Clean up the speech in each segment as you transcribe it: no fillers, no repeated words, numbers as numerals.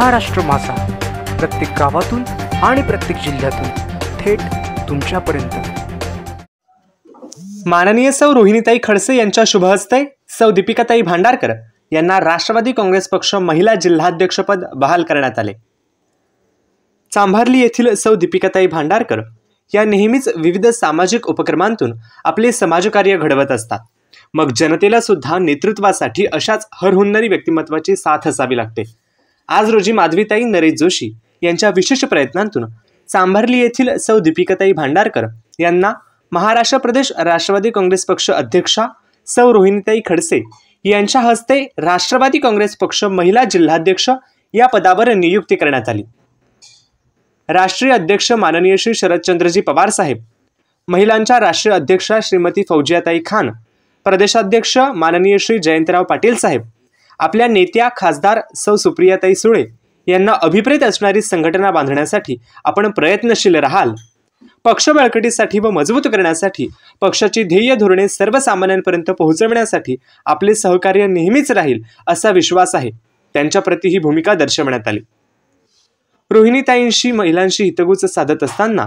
महाराष्ट्र माझा, प्रत्येक गावातून आणि प्रत्येक जिल्ह्यातून थेट तुमच्यापर्यंत। माननीय सौ रोहिणीताई खडसे यांच्या शुभहस्ते सौ दीपिकाताई भांडारकर यांना राष्ट्रवादी काँग्रेस पक्ष महिला जिल्हाध्यक्षपद बहाल करण्यात आले। चांभारली येथील सौ दीपिकाताई भांडारकर या नेहमीच विविध सामाजिक उपक्रमांतून आपले समाजकार्य घडवत असतात। मग जनतेला सुद्धा नेतृत्वासाठी अशाच हरहुन्नरी व्यक्तिमत्वाची साथ असावी लागते। आज रोजी माधवीताई नरेश जोशी यांच्या विशेष प्रयत्नांतून चांभारली येथील सौ दीपिकाताई भांडारकर यांना महाराष्ट्र प्रदेश राष्ट्रवादी काँग्रेस पक्ष अध्यक्षा सौ रोहिणीताई खडसे यांच्या हस्ते राष्ट्रवादी काँग्रेस पक्ष महिला जिल्हाध्यक्ष या पदावर नियुक्ती करण्यात आली। राष्ट्रीय अध्यक्ष माननीय श्री शरदचंद्रजी पवार साहेब, महिलांच्या राष्ट्रीय अध्यक्षा श्रीमती फौजियाताई खान, प्रदेशाध्यक्ष माननीय श्री जयंतराव पाटील साहेब, आपल्या नेत्या खासदार सौ सुप्रियाताई सुळे यांना अभिप्रेत असणारी संघटना बांधण्यासाठी आपण प्रयत्नशील राहाल। पक्ष बळकटीसाठी व मजबूत करण्यासाठी, पक्षाची ध्येय धोरणे सर्वसामान्यांपर्यंत पोहोचवण्यासाठी आपले सहकार्य नेहमीच राहील असा विश्वास आहे। त्यांच्याप्रती ही भूमिका दर्शवण्यात आली। रोहिणीताईंशी महिलांशी हितगुज साधत असताना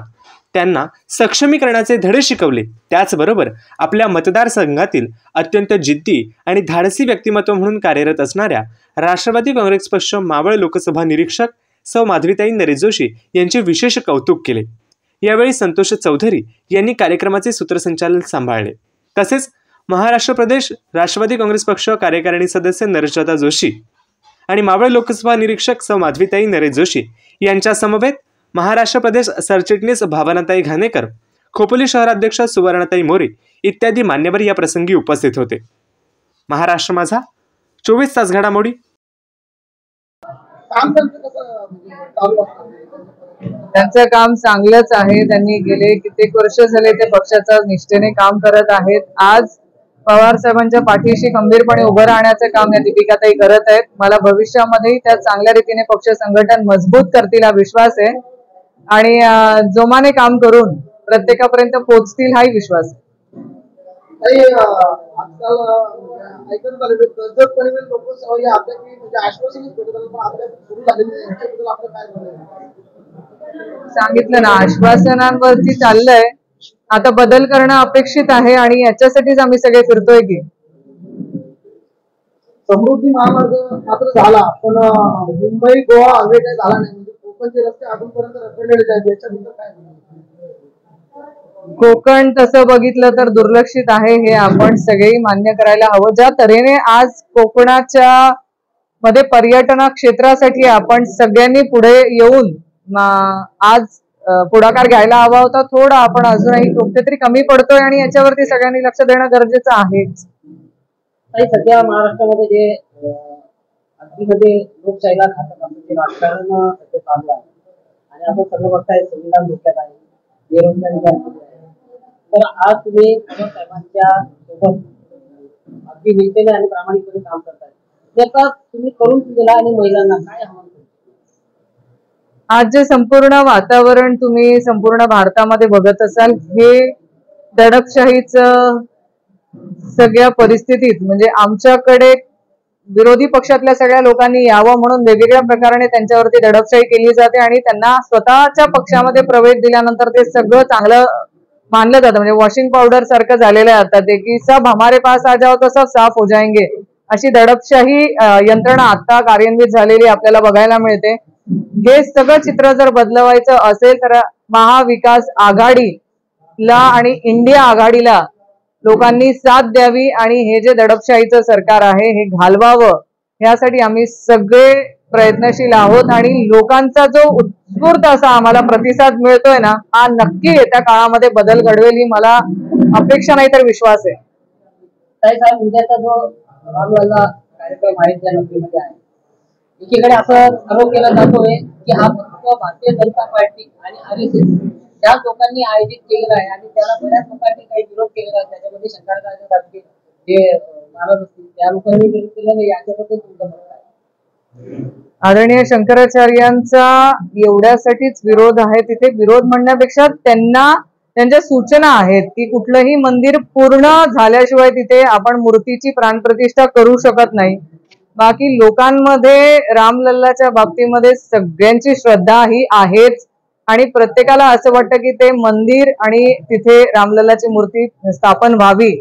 त्यांना सक्षमीकरणाचे धडे शिकवले। त्याचबरोबर आपल्या मतदारसंघातील अत्यंत जिद्दी आणि धाडसी व्यक्तिमत्व म्हणून कार्यरत असणाऱ्या राष्ट्रवादी काँग्रेस पक्ष मावळ लोकसभा निरीक्षक सौ माधवीताई नरेश जोशी यांचे विशेष कौतुक केले। यावेळी संतोष चौधरी यांनी कार्यक्रमाचे सूत्रसंचालन सांभाळले। तसेच महाराष्ट्र प्रदेश राष्ट्रवादी काँग्रेस पक्ष कार्यकारिणी सदस्य नरेशदादा जोशी आणि मावळ लोकसभा निरीक्षक सौ माधवीताई नरेश जोशी यांच्या समवेत महाराष्ट्र प्रदेश सरचिटणीस भावनाताई घाणेकर, खोपोली शहराध्यक्ष सुवर्णाताई मोरे इत्यादी मान्यवर या प्रसंगी उपस्थित होते। महाराष्ट्र माझा 24 तास घडामोडी। त्यांचं काम चांगलंच आहे। त्यांनी गेले कित्येक वर्ष झाले ते पक्षाच्या निष्ठेने काम करत आहेत। आज पवार साहेबांच्या पाठीशी खंबीरपणे उभं राहण्याचं काम या दीपिकाताई करत आहेत। मला भविष्यामध्ये त्या चांगल्या रीतीने पक्ष संघटन मजबूत करतील हा विश्वास आहे आणि जोमाने काम करून प्रत्येकापर्यंत पोहोचतील हाही विश्वास आहे। सांगितलं ना, आश्वासनांवरती चाललंय, आता बदल करणं अपेक्षित आहे आणि याच्यासाठीच आम्ही सगळे फिरतोय की समृद्धी महामार्ग मात्र झाला, पण मुंबई गोवा हायवे काय झाला नाही। म्हणजे कोकणचे रस्ते अजूनपर्यंत रखडलेले आहेत, याच्याबद्दल काय? कोकण तसं बघितलं तर दुर्लक्षित आहे, हे आपण सगळेही मान्य करायला हवं। ज्या तऱ्हेने आज कोकणाच्या मध्ये पर्यटन क्षेत्रासाठी आपण सगळ्यांनी पुढे येऊन आज पुढाकार घ्यायला हवा होता। थोडा आपण अजूनही कुठेतरी कमी पडतोय आणि याच्यावरती सगळ्यांनी लक्ष देणं गरजेचं आहे। सध्या महाराष्ट्रामध्ये जे अगदीमध्ये लोकशाहीला घातक असलेले राजकारण सध्या चालू आहे आणि आपण सगळं बघताय, संविधान धोक्यात आहे, बेरोजगारी आहे। तर आज तुम्ही साहेबांच्या सोबत अगदी निष्ठेने आणि प्रामाणिकपणे काम करताय, त्याचा तुम्ही करून दिला आणि महिलांना काय आव्हान? आज जे संपूर्ण वातावरण तुम्ही संपूर्ण भारतामध्ये बघत असाल, हे दडपशाहीचं सगळ्या परिस्थितीत म्हणजे आमच्याकडे विरोधी पक्षातल्या सगळ्या लोकांनी यावं म्हणून वेगवेगळ्या प्रकाराने त्यांच्यावरती दडपशाही केली जाते आणि त्यांना स्वतःच्या पक्षामध्ये प्रवेश दिल्यानंतर ते सगळं चांगलं मानलं जातं। म्हणजे वॉशिंग पावडर सारखं झालेलं आहे आता ते, की सब हमारे पास आ जाओ तो सब साफ हो जाएंगे, अशी दडपशाही यंत्रणा आता कार्यान्वित झालेली आपल्याला बघायला मिळते। हे सगळं चित्र जर बदलवायचं असेल तर महाविकास आघाडीला आणि इंडिया आघाडीला लोकांनी साथ द्यावी आणि हे जे दडपशाहीचं सरकार आहे हे घालवावं, यासाठी आम्ही सगळे प्रयत्नशील आहोत आणि लोकांचा जो उत्स्फूर्त असा आम्हाला प्रतिसाद मिळतोय ना, हा नक्की येत्या काळामध्ये बदल घडवेल ही मला अपेक्षा नाही तर विश्वास आहे। उद्याचा जो रामलल्ला कार्यक्रम आहे त्या नोकरीमध्ये आहे, एकीकडे असं आरोप केला जातोय की हा फक्त भारतीय जनता पार्टी आणि RSS त्या लोकांनी आयोजित केलेला आहे आणि त्याला बऱ्याच लोकांनी काही विरोध केलेला आहे। त्याच्यामध्ये शंकराचार्य जे महाराज असतील त्या लोकांनी विरोध केलेला आहे, याच्याबद्दल तुमचं मत काय? आदरणीय शंकराचार्यांचा एवढ्यासाठीच विरोध आहे, तिथे विरोध म्हणण्यापेक्षा त्यांच्या सूचना आहेत की कुठलंही मंदिर पूर्ण झाल्याशिवाय तिथे आपण मूर्तीची प्राणप्रतिष्ठा करू शकत नाही। बाकी लोकांमध्ये रामलल्लाच्या बाबतीमध्ये सगळ्यांची श्रद्धा ही आहेच आणि प्रत्येकाला असं वाटतं की ते मंदिर आणि तिथे रामलल्लाची मूर्ती स्थापन व्हावी,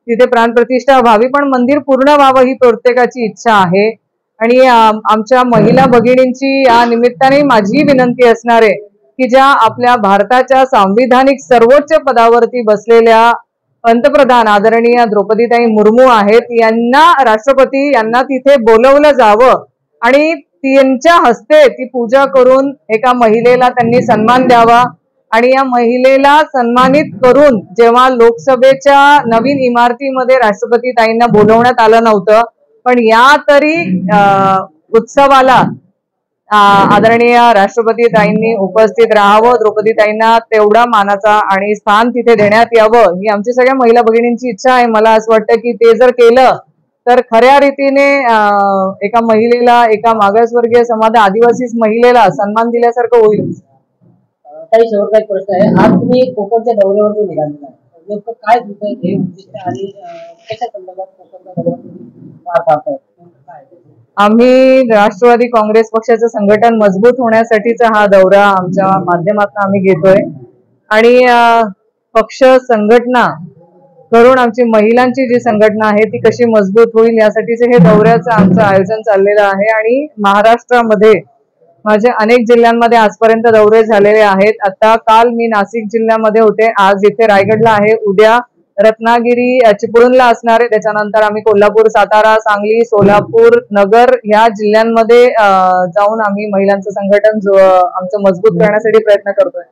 तिथे प्राणप्रतिष्ठा व्हावी, पण मंदिर पूर्ण व्हावं ही प्रत्येकाची इच्छा आहे. आणि आमच्या महिला भगिनींची या निमित्ताने माझी विनंती असणार आहे की ज्या आपल्या भारताच्या सांविधानिक सर्वोच्च पदावरती बसलेल्या पंतप्रधान आदरणीय द्रौपदीताई मुर्मू आहेत, यांना राष्ट्रपती यांना तिथे बोलवलं जावं आणि त्यांच्या हस्ते ती पूजा करून एका महिलेला त्यांनी सन्मान द्यावा आणि या महिलेला सन्मानित करून जेव्हा लोकसभेच्या नवीन इमारतीमध्ये राष्ट्रपती ताईंना बोलवण्यात आलं नव्हतं, पण या तरी उत्सवाला आदरणीय राष्ट्रपती ताईंनी उपस्थित राहावं, द्रौपदी ताईंना तेवढा मानाचा आणि स्थान तिथे देण्यात यावं ही आमची सगळ्या महिला भगिनींची इच्छा आहे. मला असं वाटतं की ते जर केलं तर खऱ्या रीतीने एका महिलेला, एका मागासवर्गीय समाज आदिवासी महिलेला सन्मान दिल्यासारखं होईल. काही शेवटचा एक प्रश्न आहे. आज तुम्ही कोकणच्या दौऱ्यावर निघालेला आहे, नेमकं काय तुमचं हे उद्दिष्ट आणि कशा संदर्भात कोकणच्या दौऱ्यावर पाहताय? आम्ही राष्ट्रवादी काँग्रेस पक्षाचं संघटन मजबूत होण्यासाठीचा हा दौरा आमच्या माध्यमातून आम्ही घेतोय आणि पक्ष संघटना करून आमची महिलांची जी संघटना आहे ती कशी मजबूत होईल यासाठीच हे दौऱ्याचं आमचं आयोजन चाललेलं आहे. आणि महाराष्ट्रामध्ये माझे अनेक जिल्ह्यांमध्ये आजपर्यंत दौरे झालेले आहेत. आता काल मी नाशिक जिल्ह्यामध्ये होते, आज इथे रायगडला आहे, उद्या रत्नागिरी चिपळूणला असणार आहे, त्याच्यानंतर आम्ही कोल्हापूर, सातारा, सांगली, सोलापूर, नगर ह्या जिल्ह्यांमध्ये जाऊन आम्ही महिलांचं संघटन आमचं मजबूत करण्यासाठी प्रयत्न करतोय.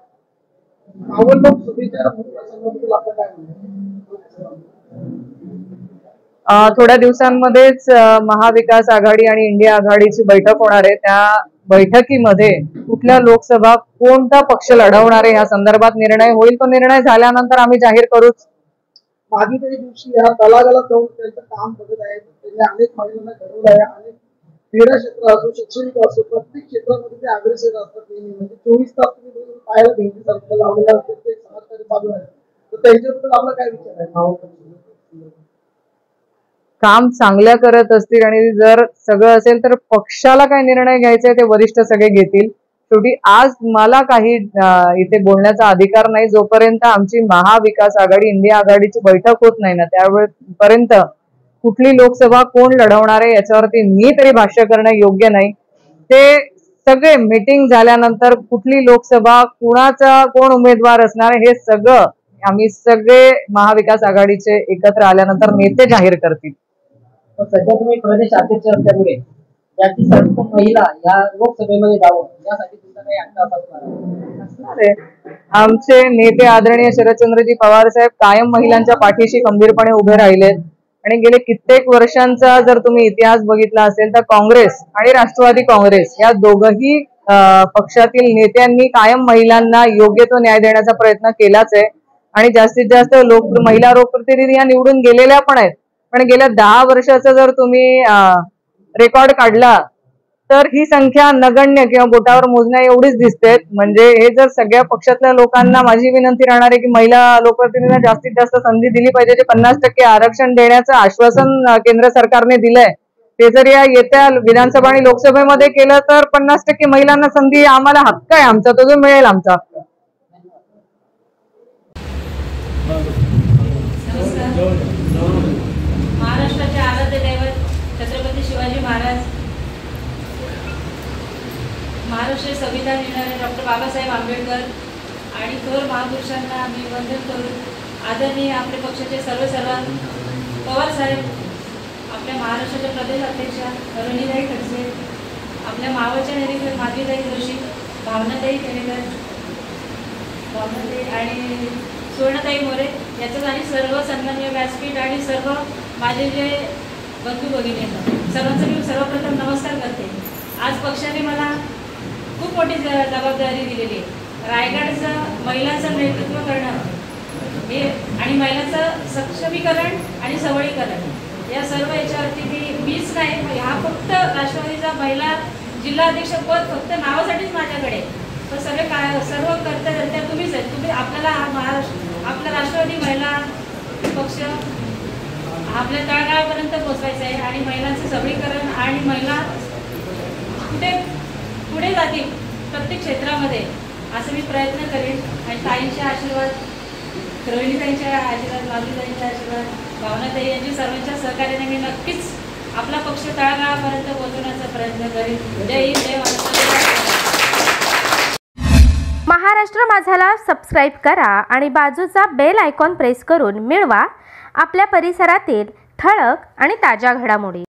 थोड्या दिवसांमध्येच महाविकास आघाडी आणि इंडिया आघाडीची बैठक होणार आहे. त्या बैठकीमध्ये कुठल्या लोकसभा कोणता पक्ष लढवणार आहे या संदर्भात निर्णय होईल. तो निर्णय झाल्यानंतर आम्ही जाहीर करूच. मागील काही दिवशी या तलागाला जाऊन त्यांचं काम बघत आहे, त्यांनी अनेक महिलांना घडवलं आहे आणि क्रीडा क्षेत्र असो, शैक्षणिक असो, प्रत्येक क्षेत्रामध्ये ते अग्रेसर असतात. म्हणजे 24 तास तुम्ही पाहायला भेटण्यासारखं लावलेलं असतं, ते समाजकार्य चालू आहे. तर त्यांच्याबद्दल आपला काय विचार आहे? काम चांगलं करत असतील आणि जर सगळं असेल तर पक्षाला काय निर्णय घ्यायचे ते वरिष्ठ सगळे घेतील. शेवटी आज मला काही इथे बोलण्याचा अधिकार नाही. जोपर्यंत आमची महाविकास आघाडी इंडिया आघाडीची बैठक होत नाही ना, त्यावेळेपर्यंत कुठली लोकसभा कोण लढवणार आहे याच्यावरती मी तरी भाष्य करणं योग्य नाही. ते सगळे मीटिंग झाल्यानंतर कुठली लोकसभा, कुणाचा कोण उमेदवार असणार हे सगळं आम्ही सगळे महाविकास आघाडीचे एकत्र आल्यानंतर नेते जाहीर करतील. सध्या तुम्ही प्रदेश अध्यक्ष असल्यामुळे याची सर्व महिला या लोकसभेमध्ये जावं यासाठी तुमचा काही अंदाज असणार आहे? आमचे नेते आदरणीय शरदचंद्रजी पवार साहेब कायम महिलांच्या पाठीशी खंबीरपणे उभे राहिलेत आणि गेले कित्येक वर्षांचा जर तुम्ही इतिहास बघितला असेल तर काँग्रेस आणि राष्ट्रवादी काँग्रेस या दोघही पक्षातील नेत्यांनी कायम महिलांना योग्य तो न्याय देण्याचा प्रयत्न केलाच आहे आणि जास्तीत जास्त महिला लोकप्रतिनिधी या निवडून गेलेल्या पण आहेत. पण गेल्या 10 वर्षाचा जर तुम्ही रेकॉर्ड काढला तर ही संख्या नगण्य किंवा बोटावर मोजण्या एवढीच दिसते. म्हणजे हे जर सगळ्या पक्षातल्या लोकांना माझी विनंती राहणार आहे की महिला लोकप्रतिनिधींना जास्तीत जास्त संधी दिली पाहिजे. जे 50% आरक्षण देण्याचं आश्वासन केंद्र सरकारने दिलंय ते जर या येत्या विधानसभा आणि लोकसभेमध्ये केलं तर 50% महिलांना संधी, आम्हाला हक्क आहे आमचा, तो जो मिळेल आमचा हक्क. महाराष्ट्राचे आराध्य दैवत छत्रपती शिवाजी महाराज, महाराष्ट्र संविधान लिहिणारे डॉक्टर बाबासाहेब आंबेडकर आणि थोर महापुरुषांना आम्ही वंदन करून आदरणीय आपल्या पक्षाचे सर्व पवार साहेब, आपल्या महाराष्ट्राच्या प्रदेश अध्यक्षा रोहिणीताई खडसे, आपल्या मावळच्या नेरेकर माधवीताई जोशी, भावनाताई केणेकर, भावनाताई आणि सुवर्णताई मोरे याचंच आणि सर्व सन्माननीय व्यासपीठ आणि सर्व माझे जे बंधू भगिनी आहेत सर्वांचा मी सर्वप्रथम नमस्कार करते. आज पक्षाने मला खूप मोठी जबाबदारी दिलेली आहे. रायगडचं महिलांचं नेतृत्व करणं हे आणि महिलांचं सक्षमीकरण आणि सबलीकरण या सर्व याच्यावरती मीच नाही, हा फक्त राष्ट्रवादीचा महिला जिल्हाध्यक्ष पद फक्त नावासाठीच माझ्याकडे, तर सर्व कर्त्या तुम्हीच आहेत. तुम्ही आपल्याला आपला राष्ट्रवादी महिला पक्ष आपल्या तळागाळापर्यंत पोहोचवायचं आहे आणि महिलांचं सबलीकरण आणि महिला पुढे जातील प्रत्येक क्षेत्रामध्ये असं मी प्रयत्न करेन. आणि ताईंचे आशीर्वाद, रोहिणीताईंचे आशीर्वाद, माधुरीताईंचे आशीर्वाद, भावनाताई यांची सर्वांच्या सहकार्याने मी नक्कीच आपला पक्ष तळागाळापर्यंत पोहोचवण्याचा प्रयत्न करेन. जय हिंद, जय महाराष्ट्र. महाराष्ट्र माझाला सबस्क्राईब करा आणि बाजूचा बेल आयकॉन प्रेस करून मिळवा आपल्या परिसरातील ठळक आणि ताज्या घडामोडी.